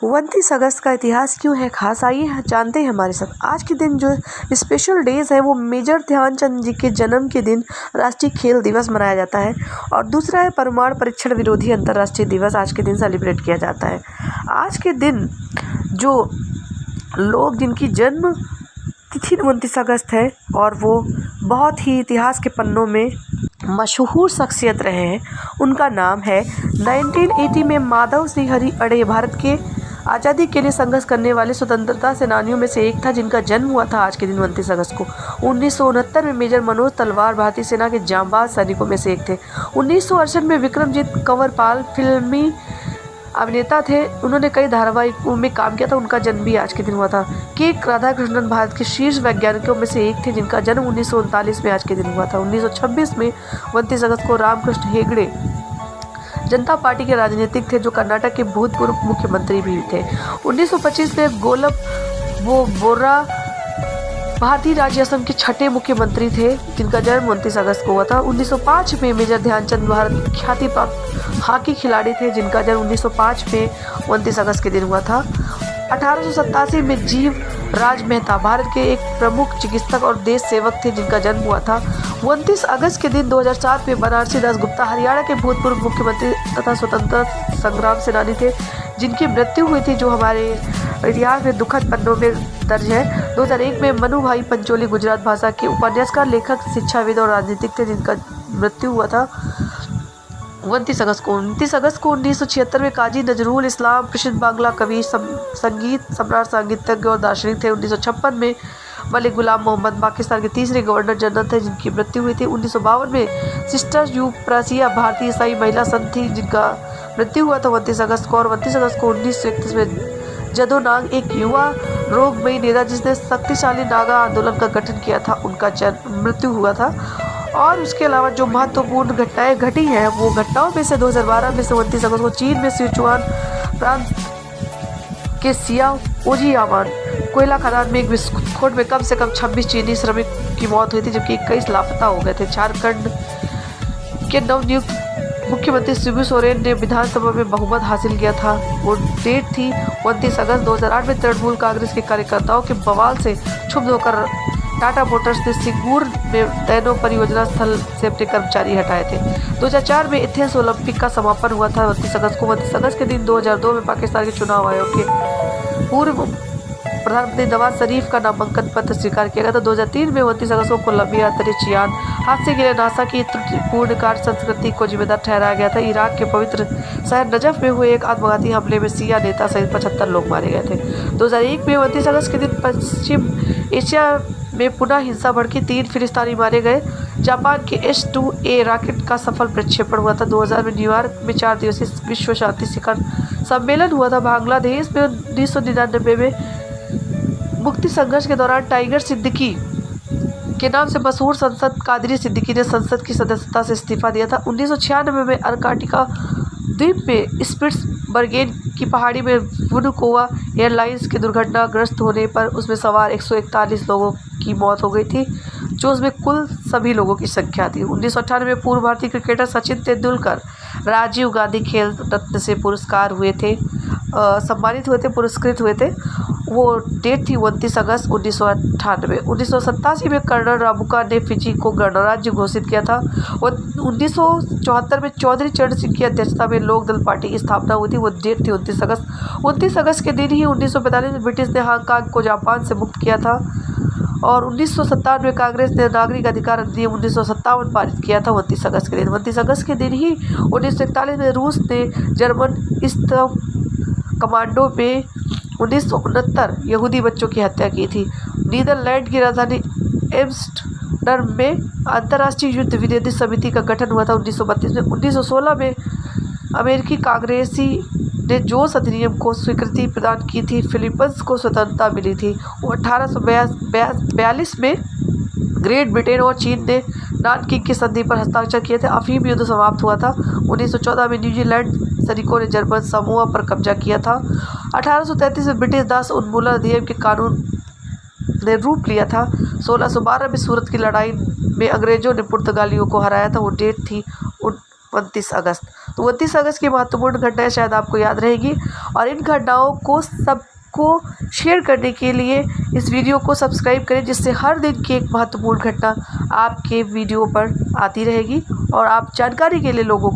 29 अगस्त का इतिहास क्यों है खास, आइए जानते हैं हमारे साथ। आज के दिन जो स्पेशल डेज है वो मेजर ध्यानचंद जी के जन्म के दिन राष्ट्रीय खेल दिवस मनाया जाता है, और दूसरा है परमाणु परीक्षण विरोधी अंतर्राष्ट्रीय दिवस आज के दिन सेलिब्रेट किया जाता है। आज के दिन जो लोग जिनकी जन्म तिथि 29 अगस्त है और वो बहुत ही इतिहास के पन्नों में मशहूर शख्सियत रहे हैं, उनका नाम है 1980 में माधव सिंह हरी अड़े, भारत के आज़ादी के लिए संघर्ष करने वाले स्वतंत्रता सेनानियों में से एक था, जिनका जन्म हुआ था आज के दिन 29 अगस्त को। 1969 में मेजर मनोज तलवार भारतीय सेना के जांबाज सैनिकों में से एक थे। 1968 में विक्रमजीत कंवरपाल फिल्मी अभिनेता थे, उन्होंने कई धारावाहिकों में काम किया था, उनका जन्म भी आज के दिन हुआ था। के राधाकृष्णन भारत के शीर्ष वैज्ञानिकों में से एक थे, जिनका जन्म 1939 में आज के दिन हुआ था। 1926 में 29 अगस्त को रामकृष्ण हेगड़े जनता पार्टी के राजनीतिक थे, जो कर्नाटक के भूतपूर्व मुख्यमंत्री भी थे। 1925 में गोलब बोर्रा भारतीय राज्य असम के छठे मुख्यमंत्री थे, जिनका जन्म 29 अगस्त को हुआ था। 1905 में मेजर ध्यानचंद भारत के ख्याति प्राप्त हॉकी खिलाड़ी थे, जिनका जन्म 1905 में 29 अगस्त के दिन हुआ था। 1887 में जीव राज मेहता भारत के एक प्रमुख चिकित्सक और देश सेवक थे, जिनका जन्म हुआ था। 29 अगस्त के दिन 2007 में बनारसी दास गुप्ता हरियाणा के भूतपूर्व मुख्यमंत्री तथा स्वतंत्रता संग्राम सेनानी थे, जिनकी मृत्यु हुई थी, जो हमारे इतिहास में दुखद पन्नों में दर्ज है। 2001 में मनु भाई पंचोली गुजरात भाषा के उपन्यासकार, लेखक, शिक्षाविद और राजनीतिक थे, जिनका मृत्यु हुआ था 29 अगस्त को। 29 अगस्त को 1976 में काजी नजरुल इस्लाम प्रसिद्ध बांग्ला कवि, संगीत सम्राट, सांगीतज्ञ और दार्शनिक थे। 1956 में मलिक गुलाम मोहम्मद पाकिस्तान के तीसरे गवर्नर जनरल थे, जिनकी मृत्यु हुई थी। 1952 में सिस्टर यूप्रासिया भारतीय ईसाई महिला संत थी, जिनका मृत्यु हुआ था 29 अगस्त को। और 29 अगस्त को 1931 में जदो नाग, एक युवा रोगमयी नेता जिसने शक्तिशाली नागा आंदोलन का गठन किया था, उनका मृत्यु हुआ था। और उसके अलावा जो महत्वपूर्ण घटनाएं घटी हैं, वो घटनाओं में से 2012 में से 29 अगस्त को चीन में सिचुआन प्रांत के सियाओजियावान कोयला खदान में एक विस्फोट में कम से कम 26 चीनी श्रमिक की मौत हुई थी, जबकि 21 लापता हो गए थे। झारखंड के नवनियुक्त मुख्यमंत्री शिबू सोरेन ने विधानसभा में बहुमत हासिल किया था। वो डेट थी 29 अगस्त 2008 में तृणमूल कांग्रेस के कार्यकर्ताओं के बवाल से क्षुब्ध होकर टाटा मोटर्स ने सिंगूर में नैनो परियोजना स्थल से अपने कर्मचारी हटाए थे। 2004 में एथेंस ओलंपिक का समापन हुआ था 29 अगस्त को। 29 अगस्त के दिन 2002 में पाकिस्तान के चुनाव आयोग के पूर्व प्रधानमंत्री नवाज शरीफ का नामांकन पत्र स्वीकार किया गया था। 2003 में 29 अगस्त को कोलंबिया अंतरिक्ष यान हादसे के लिए नासा की त्रुटिपूर्ण कार्य संस्कृति को जिम्मेदार ठहराया गया था। इराक के पवित्र शहर नजफ में हुए एक आत्मघाती हमले में शिया नेता सहित 75 लोग मारे गए थे। 2001 में 29 अगस्त के दिन पश्चिम एशिया में पुनः हिंसा भड़की, 3 फिलिस्तीनी मारे गए। जापान के S-2A रॉकेट का सफल प्रक्षेपण हुआ था। 2000 में न्यूयॉर्क में 4 दिवसीय विश्व शांति शिखर सम्मेलन हुआ था। बांग्लादेश में 1999 में मुक्ति संघर्ष के दौरान टाइगर सिद्दीकी के नाम से मशहूर संसद कादरी सिद्दीकी ने संसद की सदस्यता से इस्तीफा दिया था। 1996 में अंटार्कटिका द्वीप में स्पिट्सबर्गेन की पहाड़ी में वुनकोवा एयरलाइंस के दुर्घटनाग्रस्त होने पर उसमें सवार 141 लोगों की मौत हो गई थी, जो उसमें कुल सभी लोगों की संख्या थी। 1998 में पूर्व भारतीय क्रिकेटर सचिन तेंदुलकर राजीव गांधी खेल रत्न से सम्मानित हुए थे, पुरस्कृत हुए थे। वो डेट थी 29 अगस्त 1998। 1987 में कर्नल राबुका ने फिजी को गणराज्य घोषित किया था। और 1974 में चौधरी चरण सिंह की अध्यक्षता में लोक दल पार्टी की स्थापना हुई थी। वो डेट थी 29 अगस्त। 29 अगस्त के दिन ही 1945 में ब्रिटिश ने हांगकांग को जापान से मुक्त किया था। और 1957 में कांग्रेस ने नागरिक अधिकार अधिनियम 1957 पारित किया था 29 अगस्त के दिन। 29 अगस्त के दिन ही 1941 में रूस ने जर्मन ईस्ट कमांडो में 1969 यहूदी बच्चों की हत्या की थी। नीदरलैंड की राजधानी एम्स्टर्डम में अंतर्राष्ट्रीय युद्ध विरोधी समिति का गठन हुआ था 1932 में। 1916 में अमेरिकी कांग्रेसी ने जोस अधिनियम को स्वीकृति प्रदान की थी। फिलीपींस को स्वतंत्रता मिली थी। 1842 में ग्रेट ब्रिटेन और चीन ने नानकिंग की संधि पर हस्ताक्षर किए थे। अफीम युद्ध समाप्त हुआ था। 1914 में न्यूजीलैंड सैनिकों ने जर्मन समोआ पर कब्जा किया था। 1833 में ब्रिटिश दास उन्मूलन अधिनियम के कानून ने रूप लिया था। 1612 में सूरत की लड़ाई में अंग्रेजों ने पुर्तगालियों को हराया था। वो डेट थी 29 अगस्त। तो 29 अगस्त की महत्वपूर्ण घटनाएं शायद आपको याद रहेगी, और इन घटनाओं को सबको शेयर करने के लिए इस वीडियो को सब्सक्राइब करें, जिससे हर दिन की एक महत्वपूर्ण घटना आपके वीडियो पर आती रहेगी और आप जानकारी के लिए लोगों